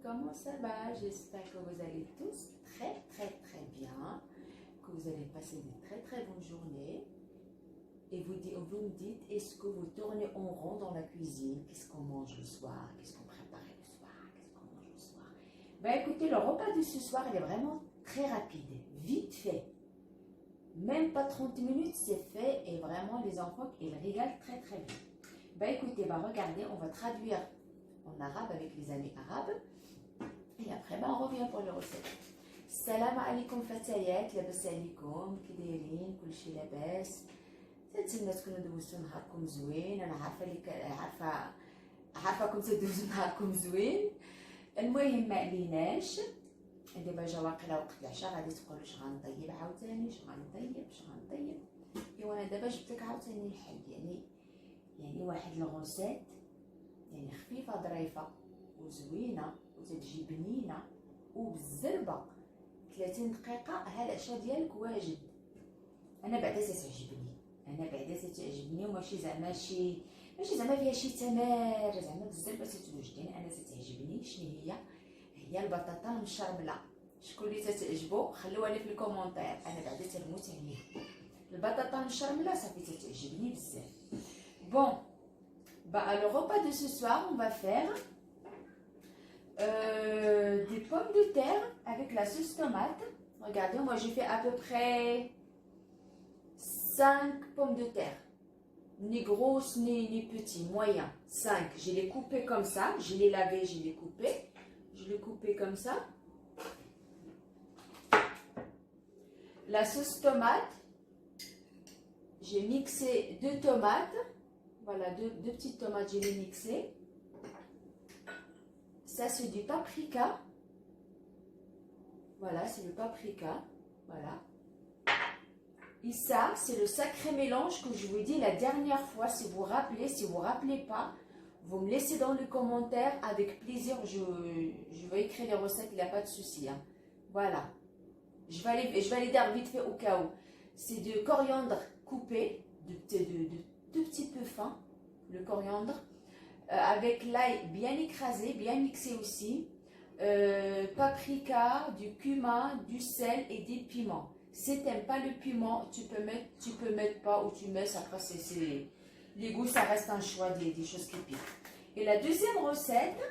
comment ça va? J'espère que vous allez tous très bien, que vous allez passer de très bonnes journées. Et vous me dites, est-ce que vous tournez en rond dans la cuisine? Qu'est-ce qu'on mange le soir? Qu'est-ce qu'on prépare le soir? Qu'est-ce qu'on mange le soir? Ben écoutez, le repas de ce soir, il est vraiment très rapide, vite fait. Même pas 30 minutes, c'est fait et vraiment les enfants, ils régalent très bien. Ben écoutez, regardez, on va traduire en arabe avec les amis arabes. Et après, on revient pour les recettes. Salam alaikum fatayat, labas alaikum, ki dairin, kulchi labas. تنتمنى تكونوا دوزتوا نهاركم زوين. انا عارفاكم تدوزوا نهاركم زوين. المهم ما عليناش دابا جا واقيلا وقت العشاء غادي تقولوا اش غنطيب عاوتاني، اش غنطيب. ايوا انا دابا جبت لك عاوتاني الحل، يعني واحد الغوسيت يعني خفيفه ظريفه وزوينه وتتجي بنينه وبالزربه. 30 دقيقه ها العشاء ديالك واجد. انا بعدا تعجبني وماشي زعما ماشي زعما فيها شي تمار زعما بالزربه تتوجد. يعني انا تعجبني. شنو هي البطاطا المشرمله. شكون اللي تتعجبو خلوها لي في الكومونتير، انا بعدا تنموت عليها. البطاطا المشرمله صافي تعجبني بزاف. Bon, le repas de ce soir, on va faire des pommes de terre avec la sauce tomate. Regardez, moi j'ai fait à peu près 5 pommes de terre. Ni grosses, ni petites, moyens. 5. Je les coupées comme ça. Je les lavées, je les coupées. Je les coupées comme ça. La sauce tomate, j'ai mixé 2 tomates. Voilà, deux petites tomates, je les mixées. Ça, c'est du paprika. Voilà, c'est le paprika. Voilà. Et ça, c'est le sacré mélange que je vous dis la dernière fois. Si vous vous rappelez pas, vous me laissez dans les commentaires. Avec plaisir, je vais écrire les recettes, il n'y a pas de souci. Hein. Voilà. Je vais les dire vite fait au cas où. C'est du coriandre coupé, de petits peu fin, le coriandre, avec l'ail bien écrasé, bien mixé aussi, paprika, du cumin, du sel et des piments. Si tu n'aimes pas le piment, tu peux mettre pas ou tu mets, après les goûts, ça reste un choix des choses qui piquent. Et la deuxième recette,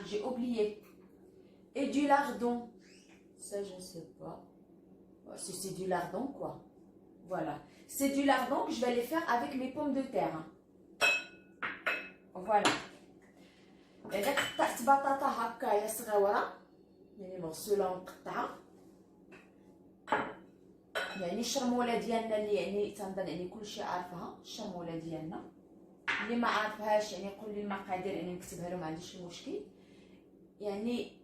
j'ai oublié, et du lardon, ça je ne sais pas, c'est du lardon quoi, voilà, c'est du lardon que je vais aller faire avec mes pommes de terre, hein. Voilà. Et là, قطعت بطاطا هكايا صغيرة، يعني مغسولة ومقطعة. يعني الشرموله ديالنا اللي يعني تنظن يعني كلشي عارفها، الشرموله ديالنا اللي ما عارفهاش يعني يقول لي المقادير يعني نكتبها له ما عنديش المشكل. يعني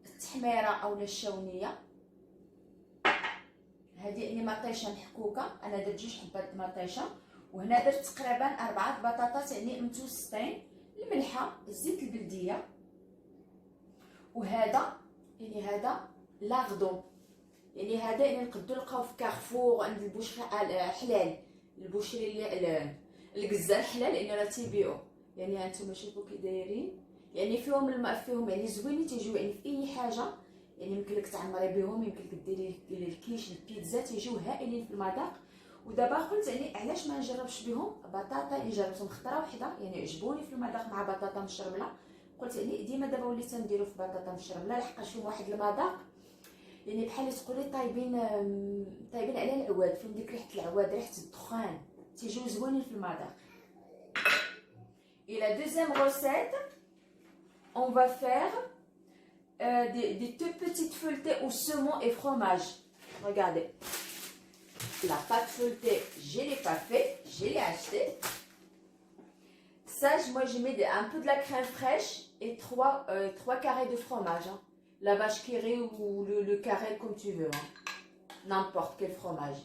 التحميره اولا الشونيه هذه يعني مطيشه محكوكه. انا درت 2 حبات مطيشه، وهنا درت تقريبا 4 بطاطات يعني متوسطين، الملحه، الزيت البلديه، وهذا يعني هذا لاغدون. يعني هذا يعني نقدروا نلقاو في كارفور عند البوشري حلال، البوشري الكزار حلال لان راه تيبيعوا. يعني هانتوما شوفوا كي دايرين، يعني فيهم فيهم يعني زوينين، تيجيو يعني في اي حاجه. يعني يمكن لك تعمري بهم، يمكن لك ديري الكيش البيتزا، تيجيو هائلين في المذاق. ودابا قلت يعني علاش ما نجربش بهم بطاطا. يعني جربتهم خطره وحده يعني عجبوني في المذاق مع بطاطا مشرمله. قلت يعني ديما دابا وليت نديرو في بطاطا مشرمله لحقاش فيهم واحد المذاق يعني بحال تقولي طايبين على العواد. فين ديك ريحه العواد، ريحه الدخان، تيجيو زوينين في المذاق. Et la deuxième recette, on va faire des toutes petites feuilletées au saumon et fromage. Regardez, la pâte feuilletée, je l'ai pas fait, je l'ai acheté. Ça, moi je mets un peu de la crème fraîche et 3 carrés de fromage. Hein. La vache qui rit ou le carré comme tu veux, hein. N'importe quel fromage.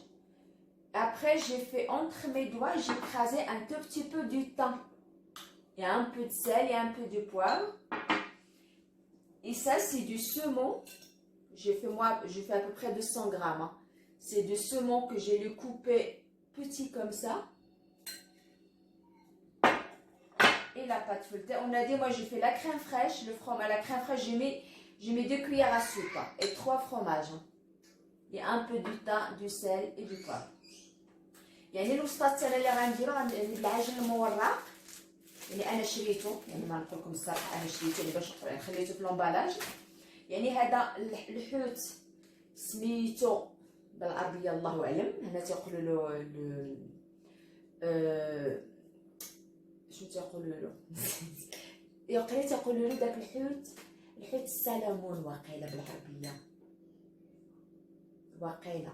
Après, j'ai fait entre mes doigts, j'ai écrasé un tout petit peu du thym. Il y a un peu de sel et un peu de poivre. Et ça, c'est du saumon. J'ai fait à peu près 200 grammes. Hein. C'est du saumon que j'ai le coupé petit comme ça. et la pâte feuilletée. On a dit, moi j'ai fait la crème fraîche, le fromage. À la crème fraîche, j'ai mis 2 cuillères à soupe et 3 fromages. Et un peu du thym, du sel et du poivre. يعني الوصفات اللي غنديرو العجين المورق يعني انا شريته يعني ما نقول لكم الصراحه انا شريته اللي باش خليته في لومبالاج يعني هذا الحوت سميتو بالعربيه الله اعلم هنا تيقولوا له شنو تيقولوا له يقري تيقولوا له داك الحوت السلمون واقيلا بالعربيه واقيلا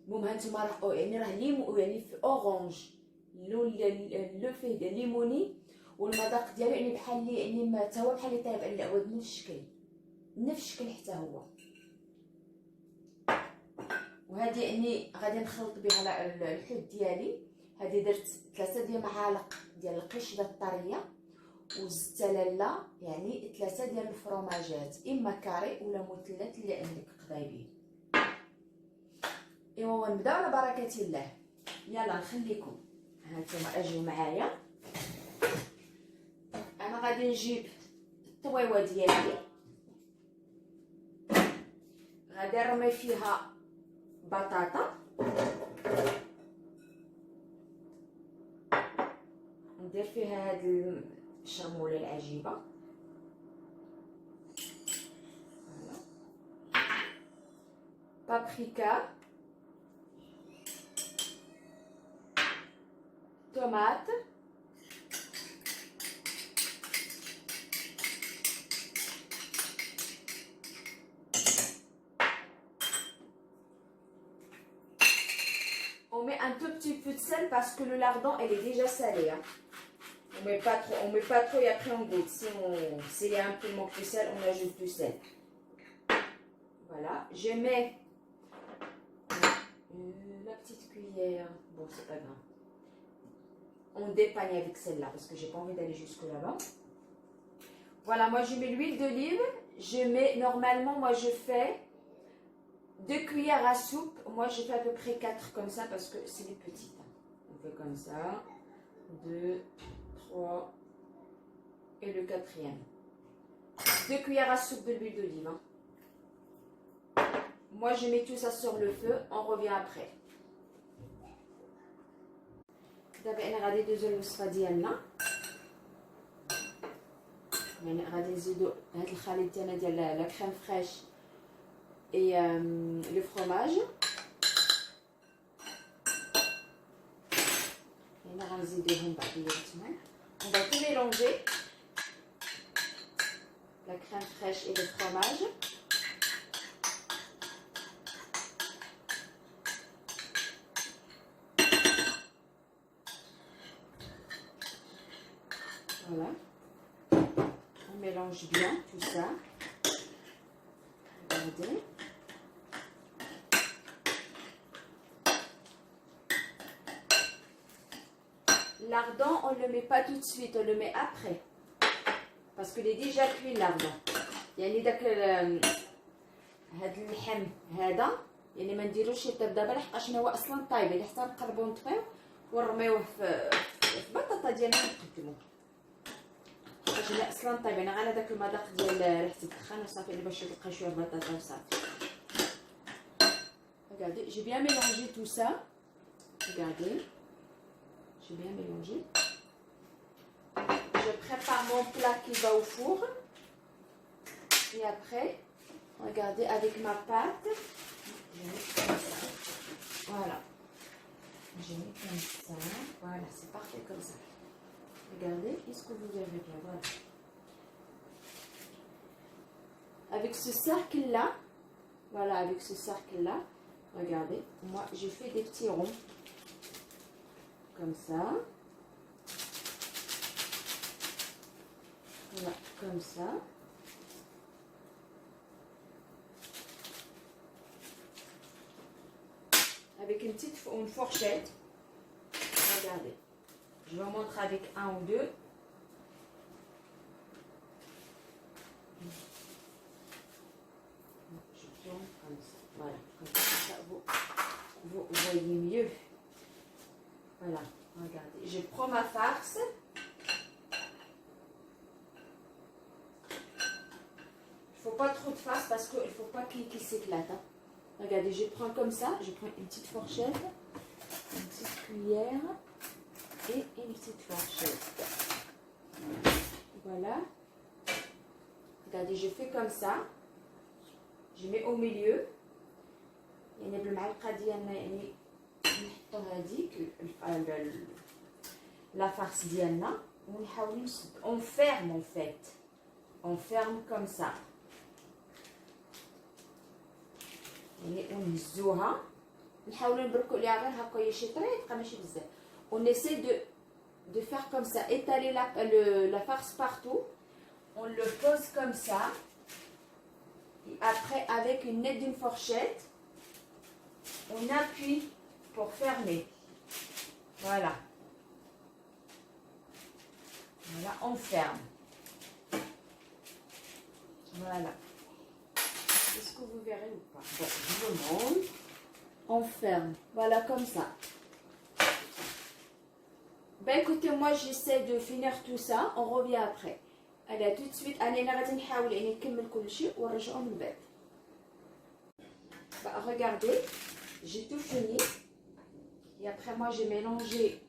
المهم هانتوما راه يعني راه ليمو يعني في اورانج لو فيه ديال ليموني والمذاق ديالو يعني بحال يعني ما حتى هو بحال اللي طايب على العود نفس الشكل حتى هو. وهذه يعني غادي نخلط بها الحوت ديالي. هذه درت 3 ديال معالق ديال القشده الطريه وزدت لاله يعني 3 ديال الفرماجات اما كاري ولا مثلث اللي عندك قضايبين. ايوا نبداو على بركه الله. يلا نخليكم هانتوما اجيو معايا. انا غادي نجيب الطويوه ديالي غادي نرمي فيها بطاطا ندير فيها هاد الشرموله العجيبه بابريكا tomate, on met un tout petit peu de sel parce que le lardon elle est déjà salé. Hein. On met pas trop et après on goûte. S'il y a un peu de manque de sel, on ajoute du sel. Voilà, je mets la petite cuillère. Bon, c'est pas grave. On dépagne avec celle-là parce que j'ai pas envie d'aller jusque là-bas. Voilà, moi je mets l'huile d'olive. Je mets, normalement, moi je fais 2 cuillères à soupe. Moi je fais à peu près 4 comme ça parce que c'est les petites. On fait comme ça. 2, 3 et le 4e. 2 cuillères à soupe de l'huile d'olive. Hein. Moi je mets tout ça sur le feu. On revient après. دابا انا غادي ندوزو للوصفه ديالنا يعني غادي نزيدو هاد الخليط ديالنا ديال لا كريم فريش اي لو فرomage هنا غنزيدوهم بعضياتهم on va tout mélanger la crème fraîche et le fromage. Voilà, on mélange bien tout ça. Regardez. Lardon, on ne le met pas tout de suite, on le met après. Parce qu'il est déjà cuit lardon. يعني داك هاد اللحم هذا يعني ما نديروش يطيب دابا لحقاش هو اصلا طايب اللي حتى نقلبو نطفيو ونرميوه في البطاطا ديالنا ونقدموه. انا اصلا طيب انا على داك المذاق ديال ريحه الدخان وصافي اللي باش تلقى شويه بطاطا وصافي. Regardez, j'ai bien mélangé tout ça. Regardez, j'ai bien mélangé. Je prépare mon plat qui va au four. Et après, regardez, avec ma pâte, je mets comme ça. Voilà. Je mets comme ça. Voilà, c'est parfait comme ça. Regardez, est-ce que vous avez bien, voilà. Avec ce cercle-là, voilà, avec ce cercle-là, regardez, moi j'ai fait des petits ronds, comme ça. Voilà, comme ça. Avec une fourchette, regardez. Je vous montre avec un ou deux. Je tourne comme ça. Voilà. Comme ça, vous voyez mieux. Voilà. Regardez. Je prends ma farce. faut pas trop de farce parce qu'il faut pas qu'il s'éclate. Hein. Regardez, je prends comme ça, je prends une petite fourchette, une petite cuillère et une petite fourchette. Voilà. Regardez, je fais comme ça. Je mets au milieu. يعني بالمعلقه ديالنا يعني نحطو هذيك لا فارس ديالنا ونحاولوا نسد. On ferme en fait. On ferme comme ça. يعني ونهزوها نحاولوا نبركوا عليها غير هكا شي طريقه ماشي بزاف. On essaie de faire comme ça, étaler la farce partout. On le pose comme ça. Et après, avec une aide d'une fourchette, on appuie pour fermer. Voilà. Voilà, on ferme. Voilà. Est-ce que vous verrez ou pas? Bon, je vous montre. On ferme. Voilà, comme ça. Ben écoutez, moi j'essaie de finir tout ça. On revient après. Allez, à tout de suite. Allez, on va نحاول يعني نكمل كل شيء ونرجعوا من بعد. Bah, regardez, j'ai tout fini. Et après, moi, j'ai mélangé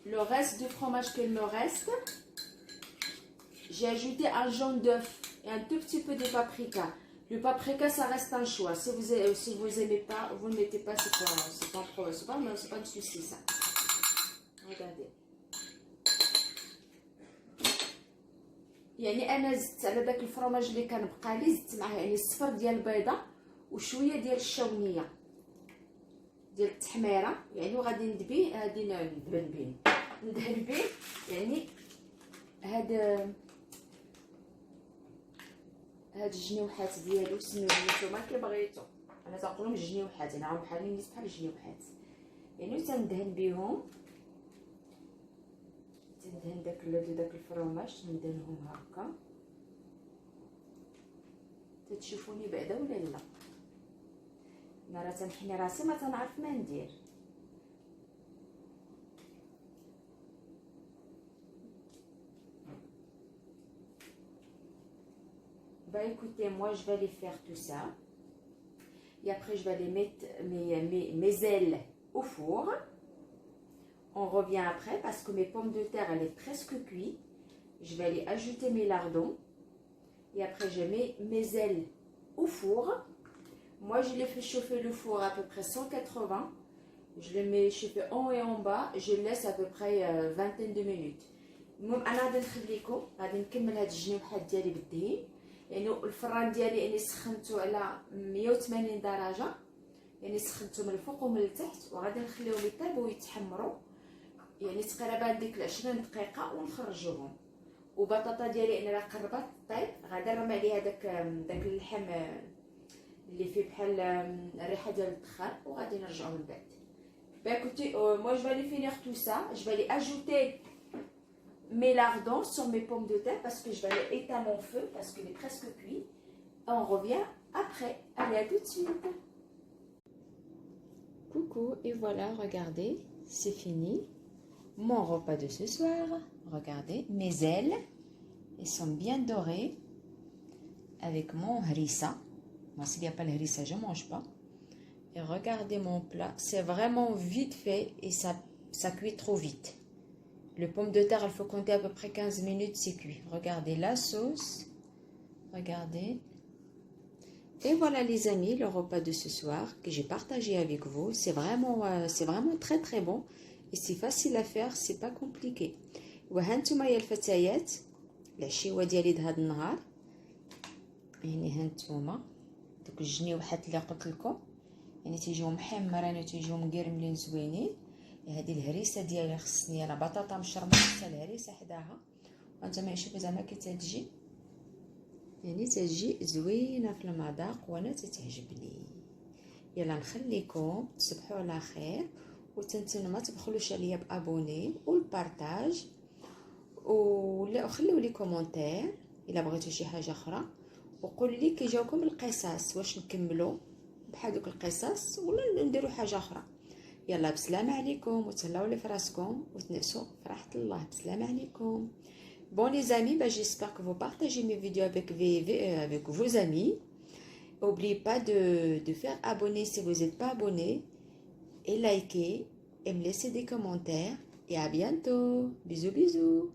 le reste du fromage qu'il me reste. J'ai ajouté un jaune d'œuf et un tout petit peu de paprika. Le paprika, ça reste un choix. Si vous aimez pas, vous ne mettez pas, c'est pas un souci, ça. Regardez. يعني انا زدت على داك الفرماج اللي كان بقى لي زدت معاه يعني الصفر ديال البيضه وشويه ديال الشونيه ديال التحميره يعني وغادي ندبي غادي ندهن به يعني هاد الجنيوحات ديالو سميوه نتوما كي بغيتو. انا تنقولهم الجنيوحات يعني بحال الناس بحال الجنيوحات يعني تندهن بهم. تندهن داك الفرماج تندهنهم هكا. تتشوفوني بعدا ولا لا؟ انا راه تنحني راسي ما تنعرف ما ندير. Bah écoutez, moi je vais aller faire tout ça. Et après je vais aller mettre mes ailes au four. On revient après parce que mes pommes de terre, elle est presque cuite. Je vais aller ajouter mes lardons. Et après, je mets mes ailes au four. Moi, je les fais chauffer le four à peu près 180. Je les mets chauffer en haut et en bas. Je laisse à peu près vingtaine de minutes. المهم انا غادي نخليكم غادي نكمل هاد الجنيوحات ديالي بالدهين. يعني الفران ديالي يعني سخنته على 180 درجه. يعني سخنته من الفوق ومن التحت وغادي نخليهم يطيبوا ويتحمروا. يعني تقريبا ديك 20 دقيقه ونخرجوهم. وبطاطا ديالي انا راه قربت طيب غادي نرمي عليها داك اللحم اللي فيه بحال الريحه ديال الدخان وغادي نرجعو من بعد. Bah écoutez, moi je vais aller finir tout ça. Je vais aller ajouter mes lardons sur mes pommes de terre parce que je vais aller éteindre mon feu parce qu'il est presque cuit. Et on revient après. Allez, à tout de suite. Coucou, et voilà, regardez, c'est fini. Mon repas de ce soir. Regardez, mes ailes, elles sont bien dorées avec mon harissa. Moi, s'il n'y a pas le harissa, je ne mange pas. Et regardez mon plat, c'est vraiment vite fait et ça cuit trop vite. Le pomme de terre, il faut compter à peu près 15 minutes, c'est cuit. Regardez la sauce, regardez. Et voilà les amis, le repas de ce soir que j'ai partagé avec vous. C'est vraiment très très bon et c'est facile à faire, c'est pas compliqué. وهانتوما يا الفتيات العشيوه ديالي هذا النهار يعني هانتوما دوك الجنيوحات اللي قلت لكم يعني تيجيو محمرين وتيجيو مقرملين زوينين. هذه الهريسه ديالي خصني انا بطاطا مشرمه حتى الهريسه حداها وانتما شوفوا زعما كي تجي يعني تجي زوينه في المذاق وانا تتعجبني. يلا نخليكم تصبحوا على خير وتنتظروا ما تبخلوش عليا بابوني والبارطاج وخليوا لي كومونتير الا بغيتوا شي حاجه اخرى وقولوا لي كي جاوكم القصص واش نكملوا بحال دوك القصص ولا نديروا حاجه اخرى. يلا بسلامه عليكم وتهلاو لي فراسكم وتنعسوا في راحه الله. بسلامه عليكم. Bon les amis, ben, j'espère que vous partagez mes vidéos avec, avec vos amis. N'oubliez pas de faire abonner si vous n'êtes pas abonné. Et liker et me laisser des commentaires. Et à bientôt. Bisous bisous.